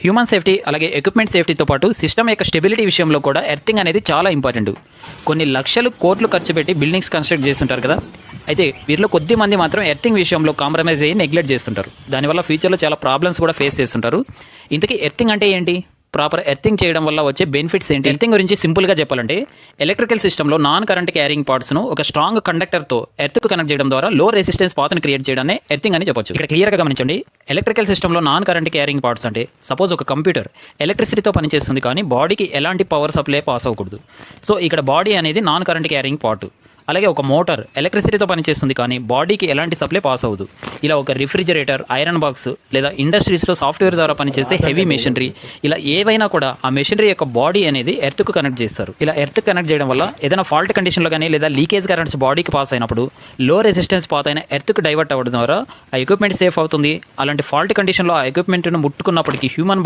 Human safety అలాగే equipment సేఫ్టీతో పాటు system యొక్క స్టెబిలిటీ విషయంలో కూడా ఎర్తింగ్ అనేది చాలా ఇంపార్టెంట్. కొన్ని లక్షలు కోట్లు ఖర్చు పెట్టి బిల్డింగ్స్ కన్స్ట్రక్ట్ చేస్తుంటారు కదా. అయితే వీరిలో కొద్ది మంది మాత్రం ఎర్తింగ్ విషయంలో కాంప్రమైజ్ అయ్యి నెగ్లెక్ట్ చేస్తుంటారు. దానివల్ల ఫ్యూచర్లో చాలా ప్రాబ్లమ్స్ కూడా ఫేస్ చేస్తుంటారు. ఇంతకీ ఎర్తింగ్ అంటే ఏంటి, ప్రాపర్ ఎర్తింగ్ చేయడం వల్ల వచ్చే బెనిఫిట్స్ ఏంటి? ఎర్తింగ్ గురించి సింపుల్గా చెప్పాలంటే ఎలక్ట్రికల్ సిస్టంలో నాన్ కరెంట్ క్యారింగ్ పార్ట్స్ను ఒక స్ట్రాంగ్ కండక్టర్తో ఎర్త్కు కనెక్ట్ చేయడం ద్వారా లో రెసిస్టెన్స్ పాత్ను క్రియేట్ చేయడాన్ని ఎర్తింగ్ అని చెప్పొచ్చు. ఇక్కడ క్లియర్గా గమనించండి, ఎలక్ట్రికల్ సిస్టంలో నాన్ కరెంట్ క్యారింగ్ పార్ట్స్ అంటే సపోజ్ ఒక కంప్యూటర్ ఎలక్ట్రిసిటీతో పనిచేస్తుంది కానీ బాడీకి ఎలాంటి పవర్ సప్లై పాస్ అవ్వకూడదు. సో ఇక్కడ బాడీ అనేది నాన్ కరెంట్ క్యారింగ్ పార్ట్. అలాగే ఒక మోటార్ ఎలక్ట్రిసిటీతో పనిచేస్తుంది కానీ బాడీకి ఎలాంటి సప్లై పాస్ అవ్వదు. ఇలా ఒక రిఫ్రిజిరేటర్, ఐరన్ బాక్స్ లేదా ఇండస్ట్రీస్లో సాఫ్ట్వేర్ ద్వారా పనిచేసే హెవీ మెషినరీ, ఇలా ఏవైనా కూడా ఆ మెషినరీ యొక్క బాడీ అనేది ఎర్త్కు కనెక్ట్ చేస్తారు. ఇలా ఎర్త్కు కనెక్ట్ చేయడం వల్ల ఏదైనా ఫాల్ట్ కండిషన్లో కానీ లేదా లీకేజ్ కరెంట్స్ బాడీకి పాస్ అయినప్పుడు లో రెసిస్టెన్స్ పాత్ అయిన ఎర్త్కు డైవర్ట్ అవ్వడం ద్వారా ఆ ఎక్విప్మెంట్ సేఫ్ అవుతుంది. అలాంటి ఫాల్ట్ కండిషన్లో ఆ ఎక్విప్మెంట్ను ముట్టుకున్నప్పటికీ హ్యూమన్